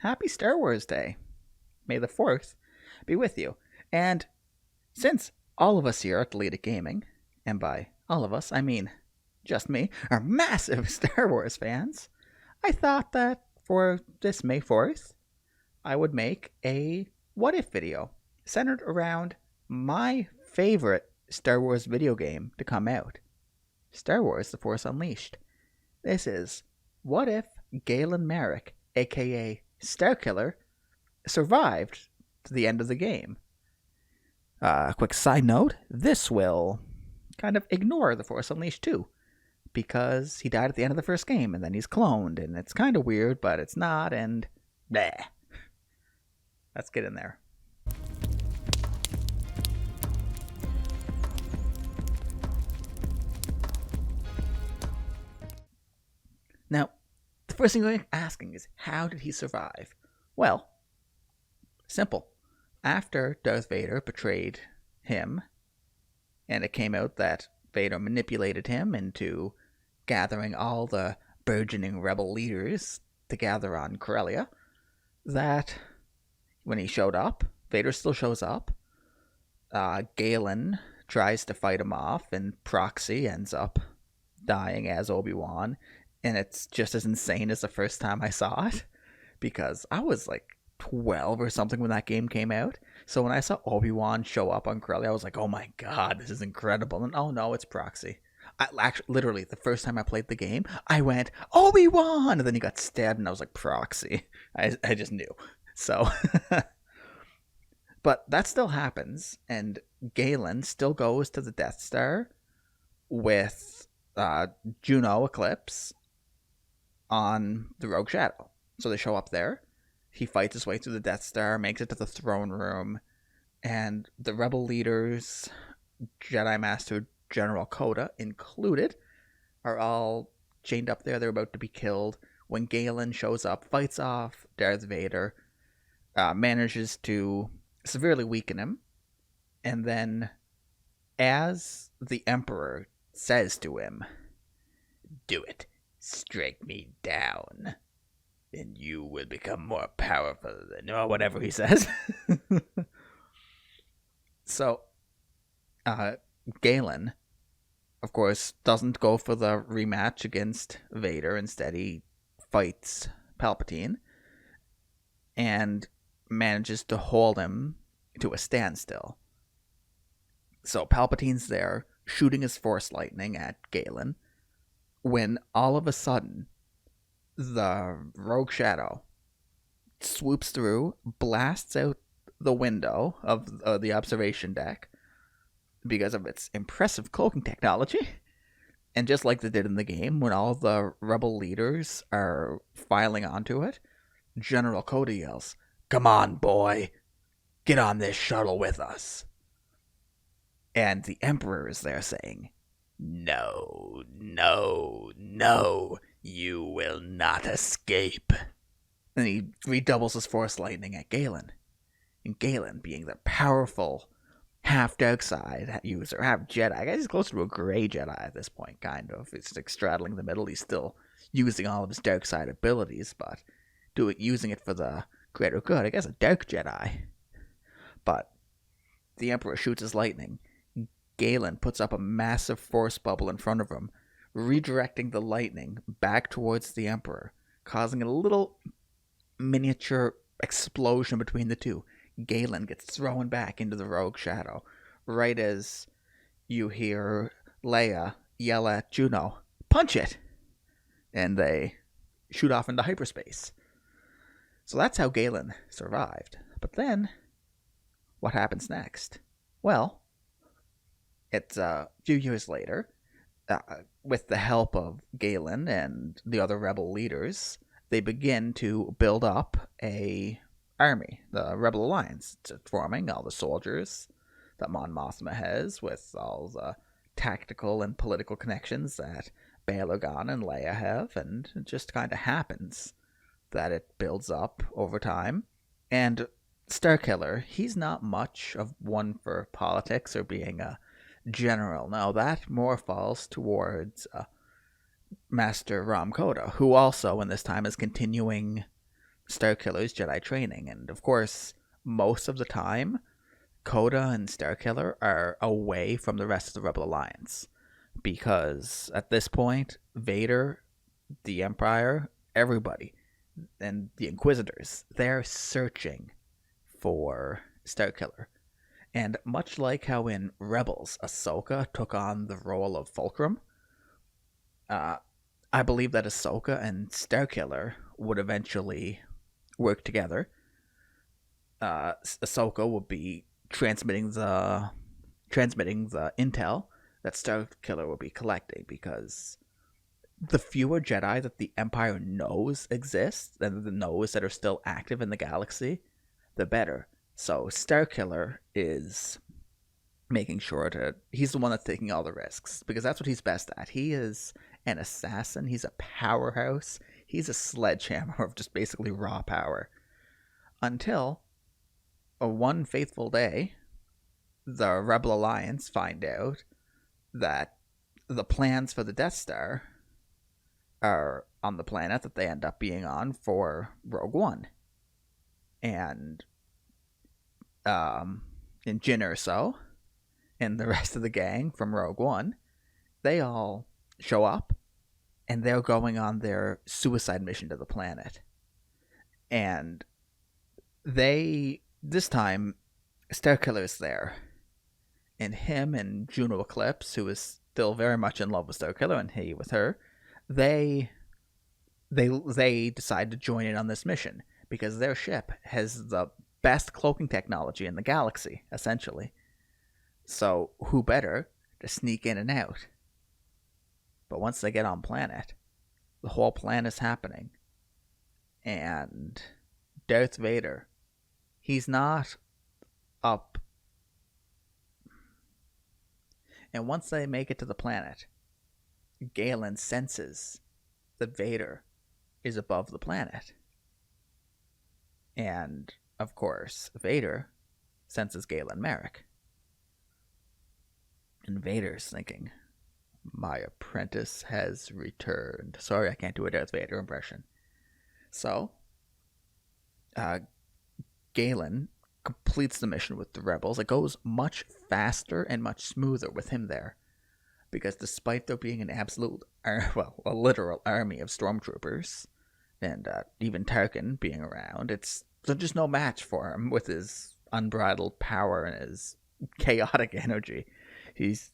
happy Star Wars Day. May the 4th be with you. And since all of us here at Deleted Gaming, and by all of us, I mean just me, are massive Star Wars fans, I thought that for this May 4th, I would make a what if video centered around my favorite Star Wars video game to come out, Star Wars The Force Unleashed. This is what if Galen Marek AKA Starkiller survived to the end of the game. Quick side note, this will kind of ignore The Force Unleashed 2, because he died at the end of the first game, and then he's cloned, and it's kind of weird, but it's not, and bleh. Let's get in there. Now, the first thing we're asking is, how did he survive? Well, simple. After Darth Vader betrayed him, and it came out that Vader manipulated him into gathering all the burgeoning rebel leaders to gather on Corellia, that when he showed up, Vader still shows up. Galen tries to fight him off, and Proxy ends up dying as Obi-Wan, and it's just as insane as the first time I saw it, because I was like 12 or something when that game came out. So when I saw Obi-Wan show up on Corellia, I was like, oh my god, this is incredible. And oh no, it's Proxy. Actually, literally, the first time I played the game, I went, Obi-Wan! And then he got stabbed, and I was like, Proxy. I just knew. So, but that still happens, and Galen still goes to the Death Star with Juno Eclipse on the Rogue Shadow. So they show up there. He fights his way through the Death Star, makes it to the throne room, and the rebel leaders, Jedi Master General Coda included, are all chained up there. They're about to be killed when Galen shows up, fights off Darth Vader, manages to severely weaken him, and then as the Emperor says to him, "Do it, strike me down, and you will become more powerful than," or whatever he says. So, Galen, of course, doesn't go for the rematch against Vader. Instead, he fights Palpatine and manages to hold him to a standstill. So Palpatine's there, shooting his Force lightning at Galen, when all of a sudden, the Rogue Shadow swoops through, blasts out the window of the observation deck because of its impressive cloaking technology. And just like they did in the game, when all the rebel leaders are filing onto it, General Coda yells, "Come on, boy! Get on this shuttle with us!" And the Emperor is there saying, "No, no, no, you will not escape." And he redoubles his Force lightning at Galen. And Galen, being the powerful half dark side user, half Jedi, I guess he's closer to a gray Jedi at this point, kind of. It's like straddling the middle. He's still using all of his dark side abilities, but using it for the greater good. I guess a dark Jedi. But the Emperor shoots his lightning. Galen puts up a massive Force bubble in front of him, redirecting the lightning back towards the Emperor, causing a little miniature explosion between the two. Galen gets thrown back into the Rogue Shadow, right as you hear Leia yell at Juno, "Punch it!" And they shoot off into hyperspace. So that's how Galen survived. But then, what happens next? Well, it's a few years later, with the help of Galen and the other rebel leaders, they begin to build up a army, the Rebel Alliance. It's forming all the soldiers that Mon Mothma has, with all the tactical and political connections that Bail Organa and Leia have, and it just kind of happens that it builds up over time. And Starkiller, he's not much of one for politics or being a general. No, that more falls towards Master Ram Koda, who also in this time is continuing Starkiller's Jedi training. And of course, most of the time, Coda and Starkiller are away from the rest of the Rebel Alliance. Because at this point, Vader, the Empire, everybody, and the Inquisitors, they're searching for Starkiller. And much like how in Rebels, Ahsoka took on the role of Fulcrum, uh, I believe that Ahsoka and Starkiller would eventually work together. Ahsoka would be transmitting the intel that Starkiller will be collecting, because the fewer Jedi that the Empire knows exist and the knows that are still active in the galaxy, the better. So Starkiller is making sure he's the one that's taking all the risks, because that's what he's best at. He is an assassin. He's a powerhouse. He's a sledgehammer of just basically raw power. Until one fateful day, the Rebel Alliance find out that the plans for the Death Star are on the planet that they end up being on for Rogue One. And and Jyn Erso and the rest of the gang from Rogue One, they all show up, and they're going on their suicide mission to the planet. And this time, Starkiller's there. And him and Juno Eclipse, who is still very much in love with Starkiller, and he with her, they decide to join in on this mission, because their ship has the best cloaking technology in the galaxy, essentially. So who better to sneak in and out? But once they get on planet, the whole plan is happening. And Darth Vader, he's not up. And once they make it to the planet, Galen senses that Vader is above the planet. And, of course, Vader senses Galen Marek. And Vader's thinking, my apprentice has returned. Sorry, I can't do a Darth Vader impression. So, Galen completes the mission with the rebels. It goes much faster and much smoother with him there, because despite there being an a literal army of stormtroopers, and even Tarkin being around, there's just no match for him with his unbridled power and his chaotic energy. There's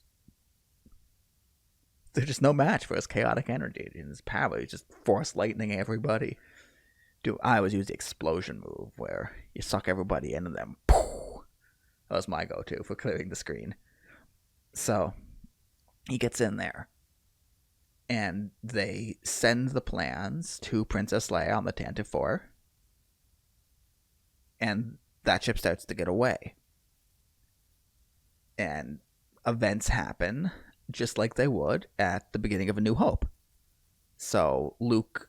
just no match for his chaotic energy and his power. He's just force lightning everybody. I always use the explosion move, where you suck everybody in and then poof. That was my go-to for clearing the screen. So he gets in there, and they send the plans to Princess Leia on the Tantive 4, and that ship starts to get away. And events happen just like they would at the beginning of A New Hope. So Luke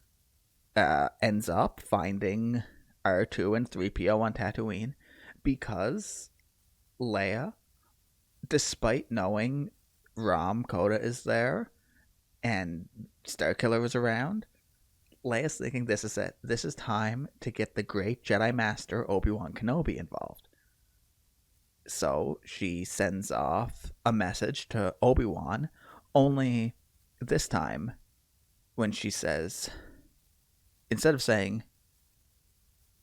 ends up finding R2 and 3PO on Tatooine, because Leia, despite knowing Rom Coda is there and Starkiller is around, Leia's thinking this is it. This is time to get the great Jedi Master Obi-Wan Kenobi involved. So she sends off a message to Obi-Wan, only this time when she says, instead of saying,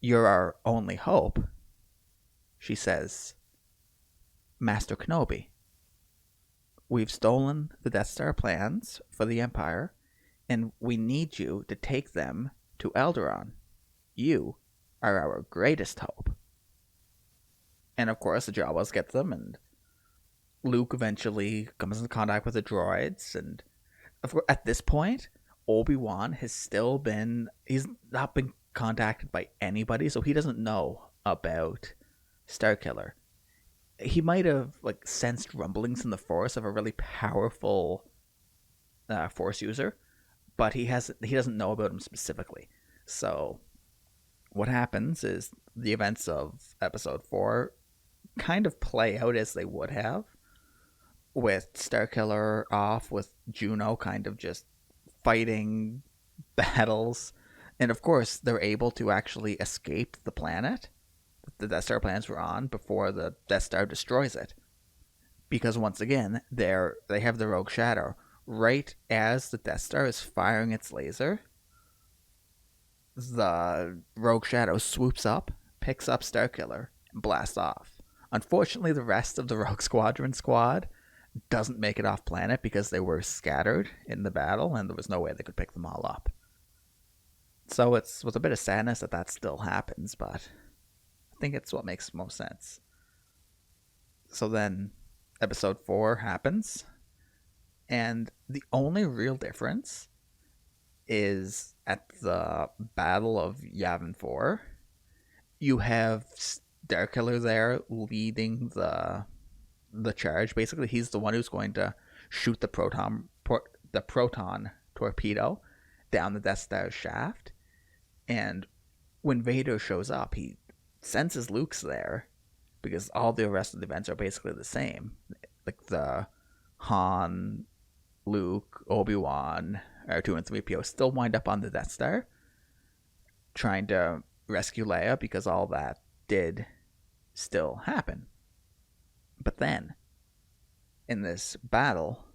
"You're our only hope," she says, "Master Kenobi, we've stolen the Death Star plans for the Empire, and we need you to take them to Alderaan. You are our greatest hope." And of course, the Jawas get them, and Luke eventually comes into contact with the droids, and of course, at this point, Obi-Wan he's not been contacted by anybody, so he doesn't know about Starkiller. He might have sensed rumblings in the Force of a really powerful Force user, but he doesn't know about him specifically. So what happens is the events of Episode 4 kind of play out as they would have, with Starkiller off with Juno kind of just fighting battles And of course, they're able to actually escape the planet the Death Star plans were on before the Death Star destroys it. Because once again, they have the Rogue Shadow. Right as the Death Star is firing its laser, the Rogue Shadow swoops up, picks up Starkiller, and blasts off. Unfortunately, the rest of the Rogue Squadron squad doesn't make it off planet because they were scattered in the battle and there was no way they could pick them all up. So it's with a bit of sadness that still happens, but I think it's what makes most sense. So then episode 4 happens, and the only real difference is at the Battle of Yavin 4, you have Starkiller there leading the charge. Basically, he's the one who's going to shoot the proton torpedo down the Death Star's shaft. And when Vader shows up, he senses Luke's there because all the rest of the events are basically the same. Like the Han, Luke, Obi-Wan, R2 and 3PO still wind up on the Death Star trying to rescue Leia because all that did still happen. But then, in this battle,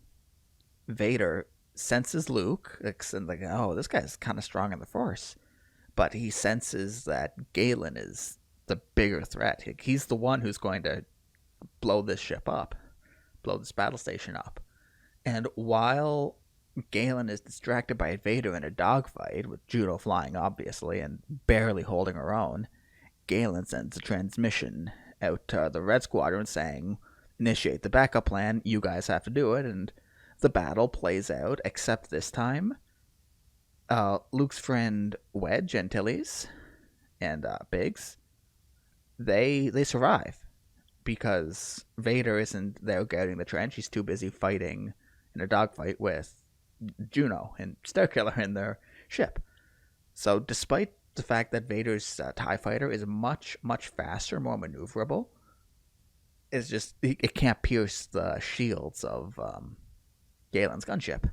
Vader senses Luke, and like, oh, this guy's kind of strong in the Force. But he senses that Galen is the bigger threat. He's the one who's going to blow this ship up, blow this battle station up. And while Galen is distracted by Vader in a dogfight, with Juno flying, obviously, and barely holding her own, Galen sends a transmission out to the Red Squadron saying, initiate the backup plan, you guys have to do it, and the battle plays out, except this time, Luke's friend Wedge, Antilles, and Biggs, they survive, because Vader isn't there guarding the trench, he's too busy fighting in a dogfight with Juno and Starkiller in their ship. So despite the fact that Vader's TIE fighter is much, much faster, more maneuverable, it's just, it can't pierce the shields of Galen's gunship.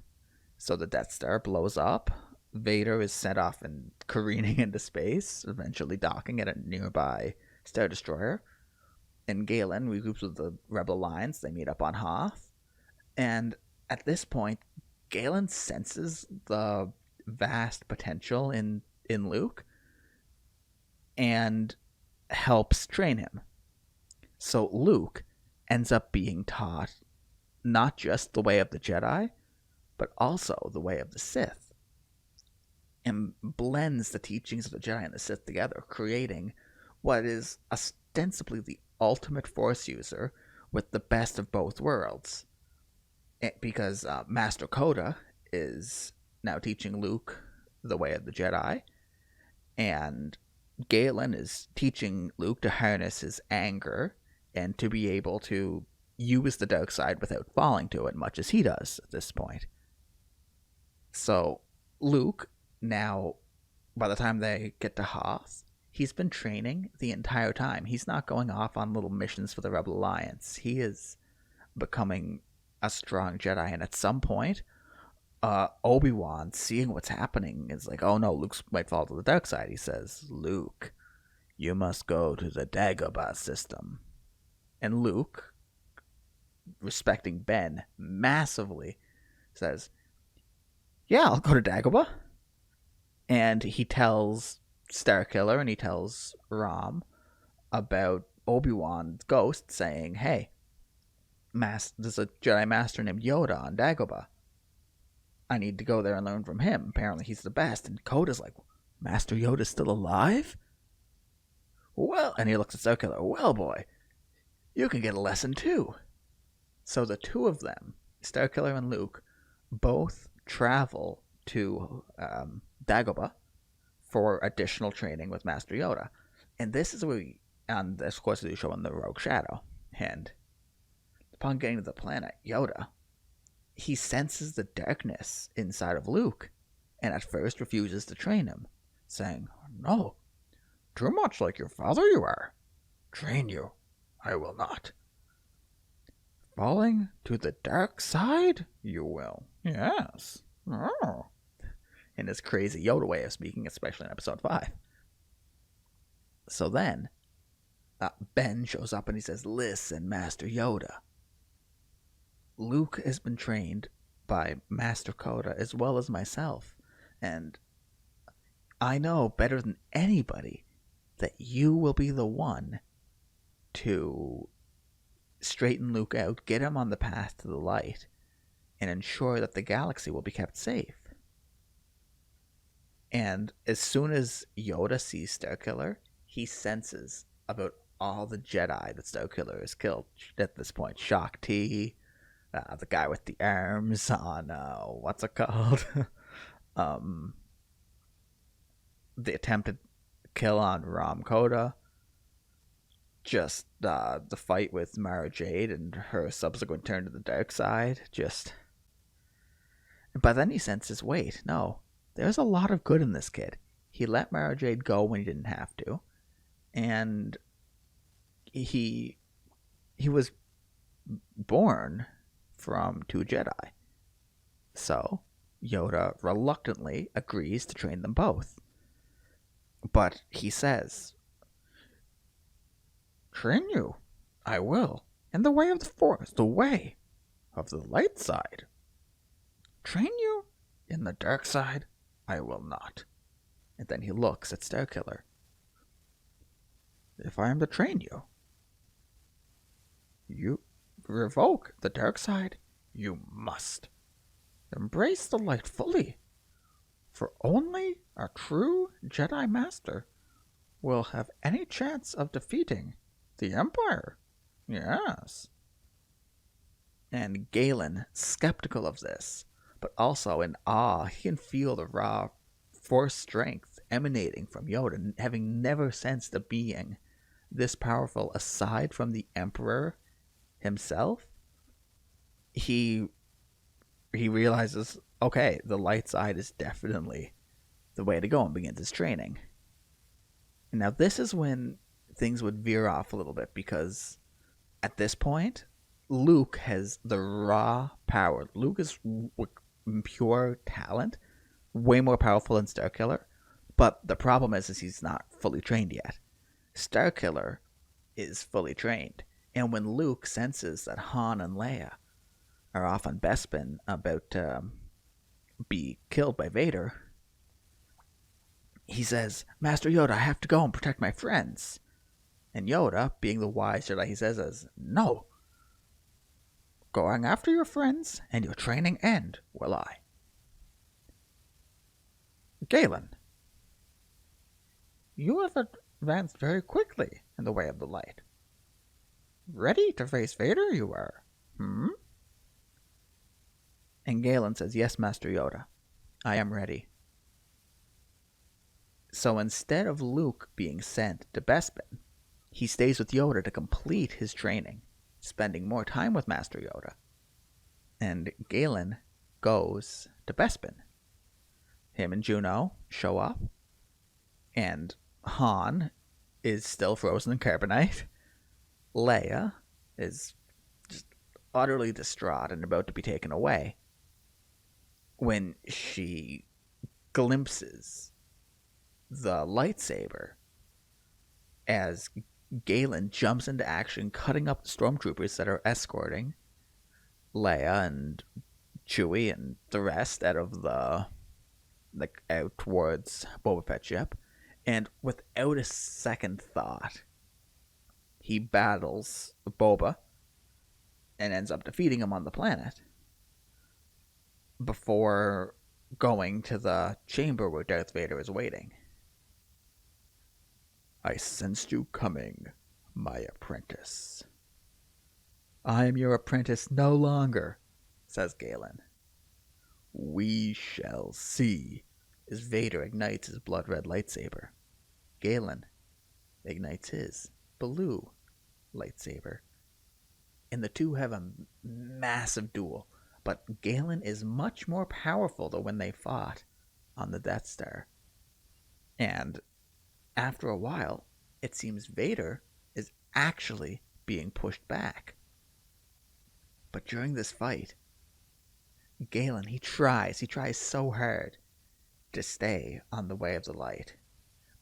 So the Death Star blows up, Vader is sent off and careening into space, eventually docking at a nearby Star Destroyer, and Galen regroups with the Rebel Alliance. They meet up on Hoth, and at this point, Galen senses the vast potential in Luke and helps train him. So Luke ends up being taught not just the way of the Jedi, but also the way of the Sith, and blends the teachings of the Jedi and the Sith together, creating what is ostensibly the ultimate Force user with the best of both worlds. Because Master Yoda is now teaching Luke the way of the Jedi, and Galen is teaching Luke to harness his anger and to be able to use the dark side without falling to it, much as he does at this point. So Luke, now, by the time they get to Hoth, he's been training the entire time. He's not going off on little missions for the Rebel Alliance. He is becoming a strong Jedi, and at some point, Obi-Wan, seeing what's happening, is like, oh no, Luke might fall to the dark side. He says, Luke, you must go to the Dagobah system. And Luke, respecting Ben massively, says, yeah, I'll go to Dagobah. And he tells Starkiller and he tells Rom about Obi-Wan's ghost, saying, hey, there's a Jedi Master named Yoda on Dagobah. I need to go there and learn from him. Apparently he's the best. And Coda's like, Master Yoda's still alive? Well, and he looks at Starkiller, well, boy, you can get a lesson too. So the two of them, Starkiller and Luke, both travel to Dagobah for additional training with Master Yoda. And this is where we, on this course we show in the Rogue Shadow. And upon getting to the planet, Yoda, he senses the darkness inside of Luke, and at first refuses to train him, saying, no, too much like your father you are. Train you, I will not. Falling to the dark side, you will. Yes. Oh. in his crazy Yoda way of speaking, especially in episode 5. So then, Ben shows up and he says, "Listen, Master Yoda. Luke has been trained by Master Yoda as well as myself, and I know better than anybody that you will be the one to straighten Luke out, get him on the path to the light, and ensure that the galaxy will be kept safe." And as soon as Yoda sees Starkiller, he senses about all the Jedi that Starkiller has killed at this point. Shock T, the guy with the arms on, what's it called? The attempted kill on Ram Koda. Just the fight with Mara Jade and her subsequent turn to the dark side. But then he senses, wait, no, there's a lot of good in this kid. He let Mara Jade go when he didn't have to, and he was born from 2 Jedi. So Yoda reluctantly agrees to train them both. But he says, "Train you, I will, in the way of the Force, the way of the light side. Train you in the dark side, I will not." And then he looks at Starkiller. "If I am to train you, you revoke the dark side, you must. Embrace the light fully, for only a true Jedi Master will have any chance of defeating the Empire." Yes. And Galen, skeptical of this, but also in awe, he can feel the raw Force strength emanating from Yoda, having never sensed a being this powerful aside from the Emperor himself. He realizes, okay, the light side is definitely the way to go, and begins his training. Now this is when things would veer off a little bit, because at this point, Luke has the raw power. Luke is pure talent, way more powerful than Starkiller, but the problem is he's not fully trained yet. Starkiller is fully trained, and when Luke senses that Han and Leia are off on Bespin about to be killed by Vader, he says, "Master Yoda, I have to go and protect my friends." And Yoda, being the wise Jedi he says, "No. Going after your friends and your training end will I. Galen, you have advanced very quickly in the way of the light. Ready to face Vader you are, And Galen says, "Yes, Master Yoda, I am ready." So instead of Luke being sent to Bespin, he stays with Yoda to complete his training, spending more time with Master Yoda. And Galen goes to Bespin. Him and Juno show up, and Han is still frozen in carbonite. Leia is just utterly distraught and about to be taken away when she glimpses the lightsaber as Galen jumps into action, cutting up the stormtroopers that are escorting Leia and Chewie and the rest out of out towards Boba Fett's ship. And without a second thought, he battles Boba and ends up defeating him on the planet before going to the chamber where Darth Vader is waiting. "I sensed you coming, my apprentice." "I am your apprentice no longer," says Galen. "We shall see," as Vader ignites his blood-red lightsaber. Galen ignites his blue lightsaber. And the two have a massive duel, but Galen is much more powerful than when they fought on the Death Star. And after a while, it seems Vader is actually being pushed back. But during this fight, Galen, he tries so hard to stay on the way of the light.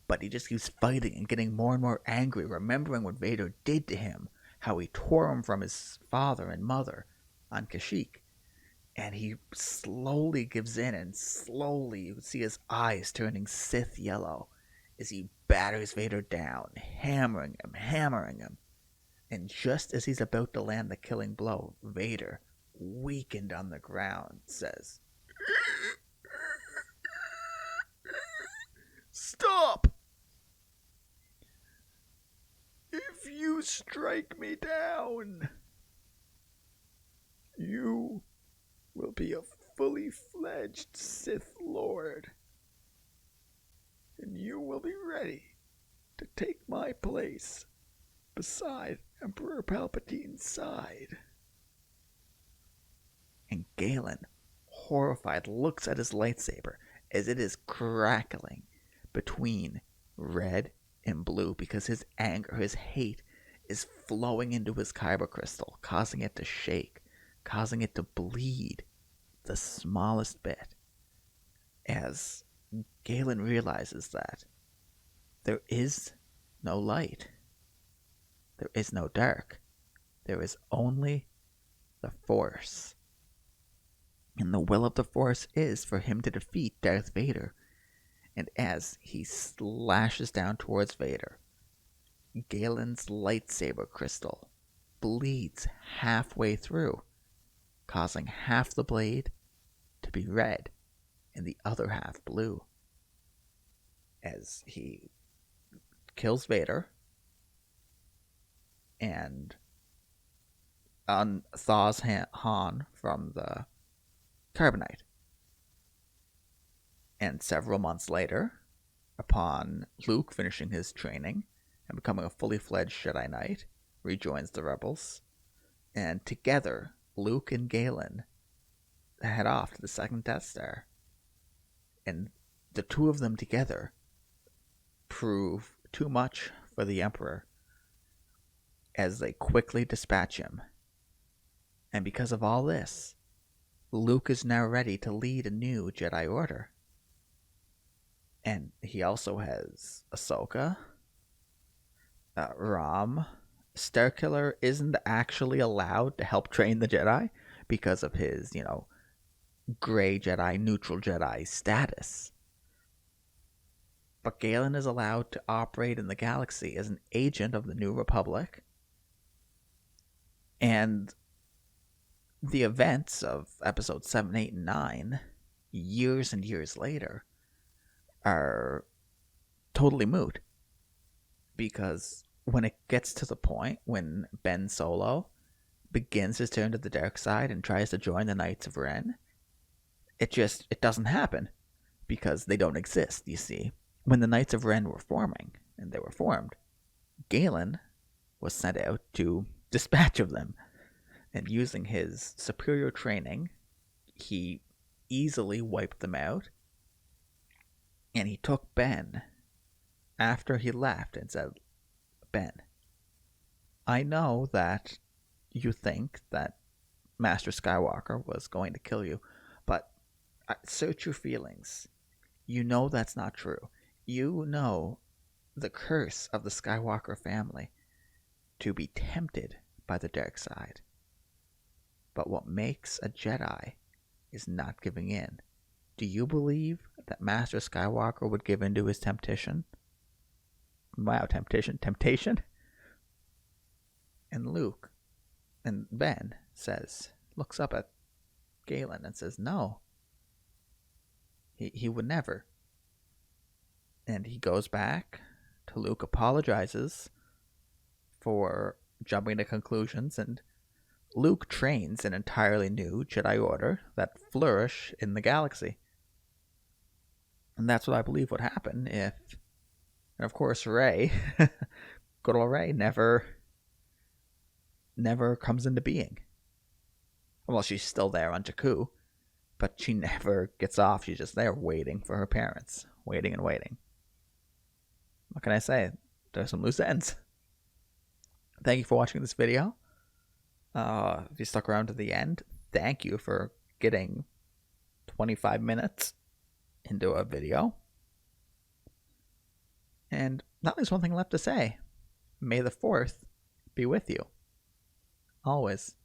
But he just keeps fighting and getting more and more angry, remembering what Vader did to him, how he tore him from his father and mother on Kashyyyk. And he slowly gives in, and slowly you see his eyes turning Sith yellow as he batters Vader down, hammering him. And just as he's about to land the killing blow, Vader, weakened on the ground, says, "Stop! If you strike me down, you will be a fully fledged Sith Lord, and you will be ready to take my place beside Emperor Palpatine's side." And Galen, horrified, looks at his lightsaber as it is crackling between red and blue because his anger, his hate, is flowing into his kyber crystal, causing it to shake, causing it to bleed the smallest bit. As Galen realizes that there is no light, there is no dark, there is only the Force. And the will of the Force is for him to defeat Darth Vader. And as he slashes down towards Vader, Galen's lightsaber crystal bleeds halfway through, causing half the blade to be red and the other half blue. As he kills Vader and unthaws Han from the carbonite. And several months later, upon Luke finishing his training and becoming a fully fledged Jedi Knight, rejoins the Rebels. And together, Luke and Galen head off to the second Death Star. And the two of them together prove too much for the Emperor as they quickly dispatch him. And because of all this, Luke is now ready to lead a new Jedi Order. And he also has Ahsoka, Rom. Starkiller isn't actually allowed to help train the Jedi because of his, gray Jedi, neutral Jedi status. But Galen is allowed to operate in the galaxy as an agent of the New Republic. And the events of episodes 7, 8, and 9, years and years later, are totally moot. Because when it gets to the point when Ben Solo begins his turn to the dark side and tries to join the Knights of Ren, it doesn't happen. Because they don't exist, you see. When the Knights of Ren were forming, and they were formed, Galen was sent out to dispatch of them. And using his superior training, he easily wiped them out. And he took Ben after he left and said, "Ben, I know that you think that Master Skywalker was going to kill you, but search your feelings. You know that's not true. You know the curse of the Skywalker family to be tempted by the dark side. But what makes a Jedi is not giving in. Do you believe that Master Skywalker would give in to his temptation?" Wow, temptation? And Luke and Ben looks up at Galen and says, "No, he would never." And he goes back to Luke, apologizes for jumping to conclusions, and Luke trains an entirely new Jedi Order that flourish in the galaxy. And that's what I believe would happen if... And of course, Rey, good old Rey, never comes into being. Well, she's still there on Jakku, but she never gets off. She's just there waiting for her parents. Waiting and waiting. What can I say? There's some loose ends. Thank you for watching this video. If you stuck around to the end, thank you for getting 25 minutes into a video. And now there's one thing left to say. May the 4th be with you. Always.